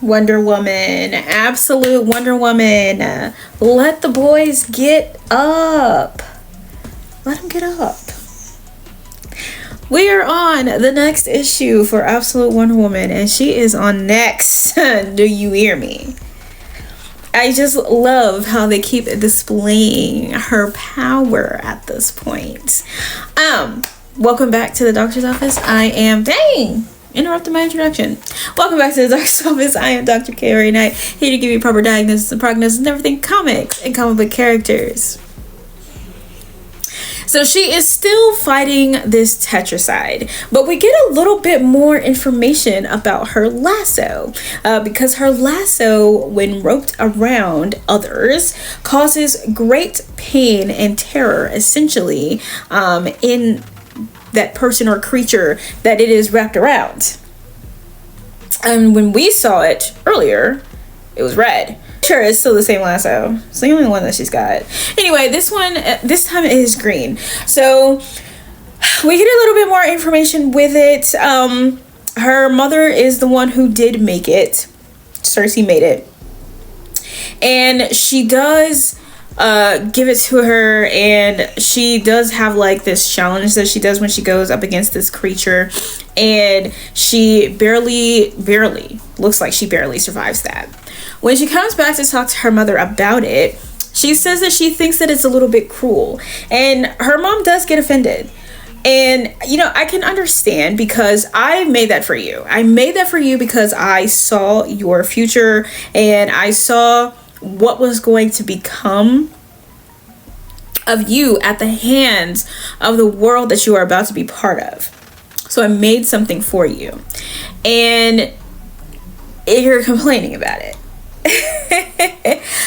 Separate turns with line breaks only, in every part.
Wonder Woman, absolute Wonder Woman. Let the boys get up. Let them get up. We are on the next issue for Absolute Wonder Woman, and she is on next. Do you hear me? I just love how they keep displaying her power at this point. Welcome back to the doctor's office. I am, interrupted my introduction. Welcome back to the doctor's office. I am Dr. K. Knight, here to give you proper diagnosis and prognosis and everything comics and comic book characters. So she is still fighting this tetracide, but we get a little bit more information about her lasso, because her lasso, when roped around others, causes great pain and terror, essentially, in that person or creature that it is wrapped around. And when we saw it earlier, it was red. Sure, it's still the same lasso. It's the only one that she's got. Anyway, this time it is green. So we get a little bit more information with it. Her mother is the one who did make it. Cersei made it. And she does give it to her, and she does have like this challenge that she does when she goes up against this creature, and she barely looks like she barely survives that. When she comes back to talk to her mother about it, she says that she thinks that it's a little bit cruel, and her mom does get offended. And, you know, I can understand, because I made that for you. I made that for you because I saw your future, and I saw what was going to become of you at the hands of the world that you are about to be part of. So I made something for you, and you're complaining about it.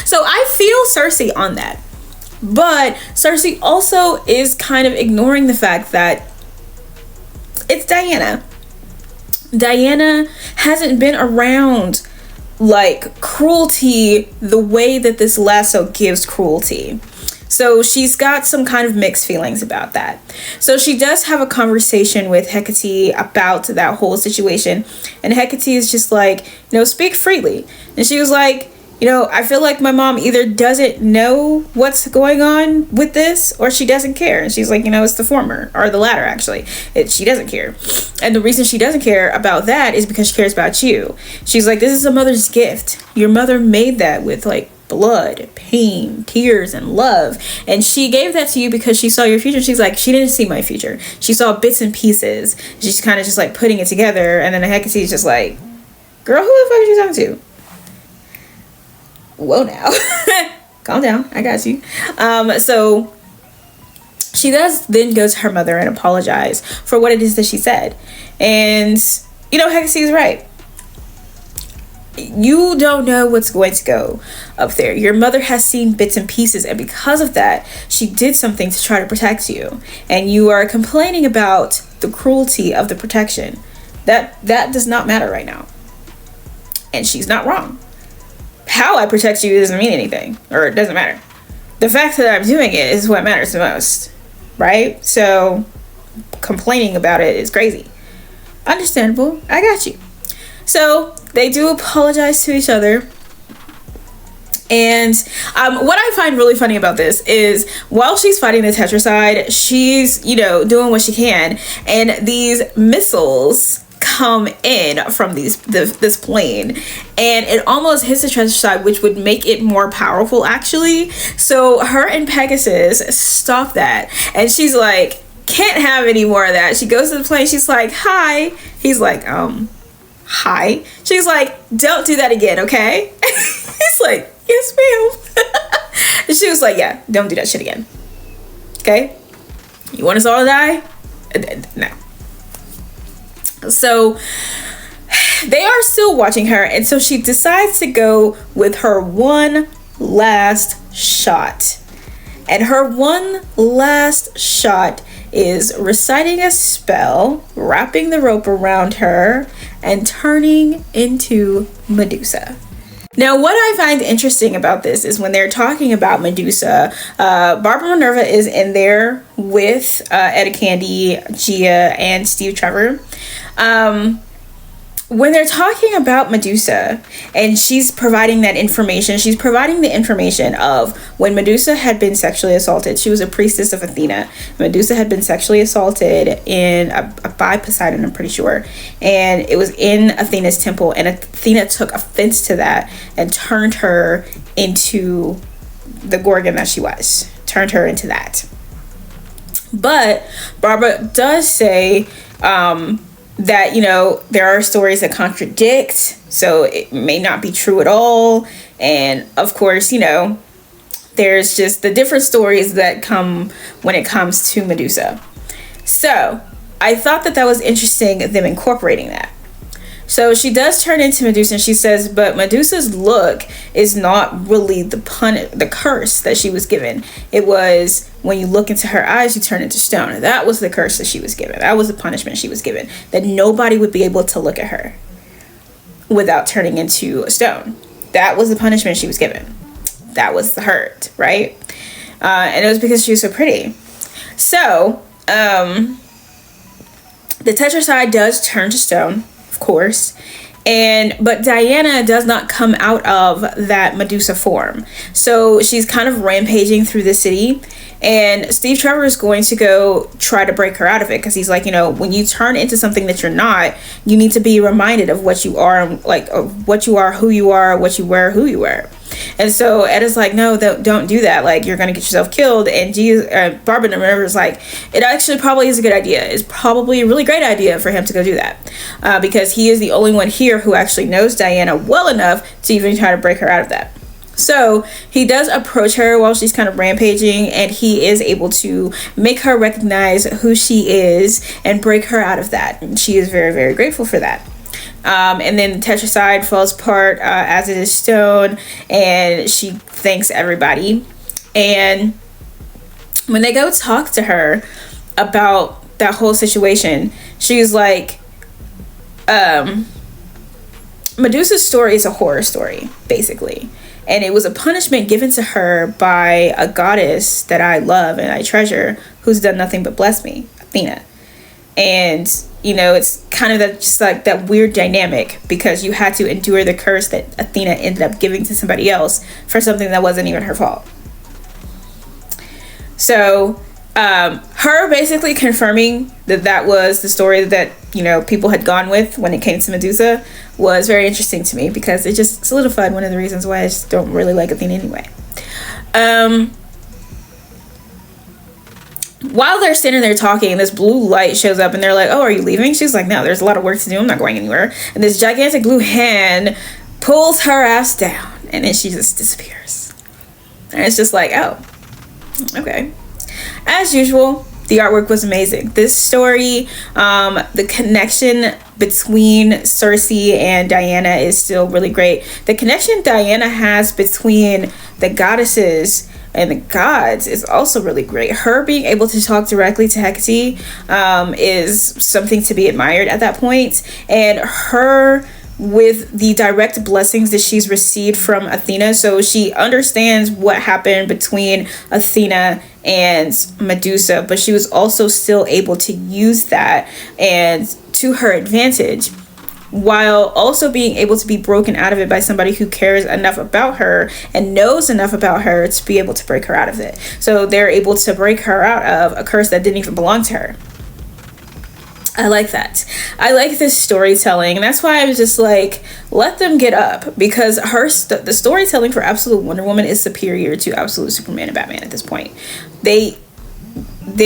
So I feel Cersei on that, but Cersei also is kind of ignoring the fact that it's Diana. Diana hasn't been around like cruelty the way that this lasso gives cruelty. So she's got some kind of mixed feelings about that. So she does have a conversation with Hecate about that whole situation. And Hecate is just like, you know, speak freely. And she was like, you know, I feel like my mom either doesn't know what's going on with this or she doesn't care. And she's like, you know, it's the former, or the latter, actually. She doesn't care. And the reason she doesn't care about that is because she cares about you. She's like, this is a mother's gift. Your mother made that with like blood, pain, tears, and love. And she gave that to you because she saw your future. She's like, she didn't see my future. She saw bits and pieces. She's kind of just like putting it together. And then Hecate is just like, girl, who the fuck are you talking to? Whoa now. Calm down. I got you. So she does then go to her mother and apologize for what it is that she said. And, you know, Hecate is right. You don't know what's going to go up there. Your mother has seen bits and pieces, and because of that, she did something to try to protect you. And you are complaining about the cruelty of the protection. That does not matter right now. And she's not wrong. How I protect you doesn't mean anything, or it doesn't matter. The fact that I'm doing it is what matters the most, right? So complaining about it is crazy. Understandable. I got you. So they do apologize to each other. And what I find really funny about this is while she's fighting the tetracide, she's, you know, doing what she can. And these missiles come in from this plane, and it almost hits the tetracide, which would make it more powerful, actually. So her and Pegasus stop that. And she's like, can't have any more of that. She goes to the plane. She's like, hi. He's like, hi. She's like, don't do that again, okay? He's like, yes, ma'am. And she was like, yeah, don't do that shit again. Okay? You want us all to die? No. So they are still watching her, and so she decides to go with her one last shot. And her one last shot is reciting a spell, wrapping the rope around her, and turning into Medusa. Now, what I find interesting about this is when they're talking about Medusa, Barbara Minerva is in there with Etta Candy, Gia, and Steve Trevor. when they're talking about Medusa and she's providing that information, she's providing the information of when Medusa had been sexually assaulted. She was a priestess of Athena. Medusa had been sexually assaulted by Poseidon, I'm pretty sure. And it was in Athena's temple. And Athena took offense to that and turned her into the Gorgon that she was. Turned her into that. But Barbara does say, that, you know, there are stories that contradict, so it may not be true at all. And of course, you know, there's just the different stories that come when it comes to Medusa. So I thought that was interesting, them incorporating that. So she does turn into Medusa, and she says, but Medusa's look is not really the curse that she was given. It was when you look into her eyes, you turn into stone. That was the curse that she was given. That was the punishment she was given. That nobody would be able to look at her without turning into a stone. That was the punishment she was given. That was the hurt, right? And it was because she was so pretty. So, the tetracide does turn to stone, of course, but Diana does not come out of that Medusa form. So she's kind of rampaging through the city, and Steve Trevor is going to go try to break her out of it, because he's like, you know, when you turn into something that you're not, you need to be reminded of what you are, like of what you are, who you are, what you were, who you were. And so Ed is like, no, don't do that. Like, you're going to get yourself killed. And Barbara remembers, like, it actually probably is a good idea. It's probably a really great idea for him to go do that. Because he is the only one here who actually knows Diana well enough to even try to break her out of that. So he does approach her while she's kind of rampaging, and he is able to make her recognize who she is and break her out of that. And she is very, very grateful for that. And then the tetracide falls apart as it is stone, and she thanks everybody. And when they go talk to her about that whole situation, she's like, Medusa's story is a horror story, basically. And it was a punishment given to her by a goddess that I love and I treasure, who's done nothing but bless me, Athena. And, you know, it's kind of just like that weird dynamic, because you had to endure the curse that Athena ended up giving to somebody else for something that wasn't even her fault. So, her basically confirming that was the story that, you know, people had gone with when it came to Medusa was very interesting to me, because it just solidified one of the reasons why I just don't really like Athena anyway. While they're standing there talking, this blue light shows up, and they're like, oh, are you leaving? She's like, no, there's a lot of work to do. I'm not going anywhere. And this gigantic blue hand pulls her ass down, and then she just disappears. And it's just like, oh, okay. As usual, the artwork was amazing. This story, the connection between Circe and Diana is still really great. The connection Diana has between the goddesses and the gods is also really great. Her being able to talk directly to Hecate is something to be admired at that point. And her with the direct blessings that she's received from Athena, so she understands what happened between Athena and Medusa, but she was also still able to use that and to her advantage, while also being able to be broken out of it by somebody who cares enough about her and knows enough about her to be able to break her out of it. So they're able to break her out of a curse that didn't even belong to her. I like that. I like this storytelling, and that's why I was just like, let them get up, because the storytelling for Absolute Wonder Woman is superior to Absolute Superman and Batman at this point. They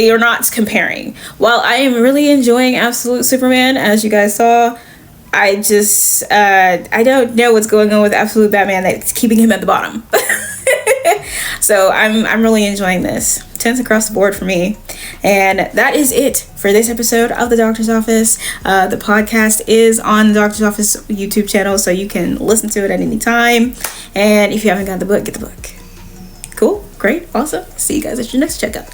are not comparing. While I am really enjoying Absolute Superman, as you guys saw, I just I don't know what's going on with Absolute Batman that's keeping him at the bottom. So I'm really enjoying this. 10s across the board for me. And that is it for this episode of The Doctor's Office. The podcast is on The Doctor's Office YouTube channel, so you can listen to it at any time. And if you haven't got the book, get the book. Cool, great, awesome. See you guys at your next checkup.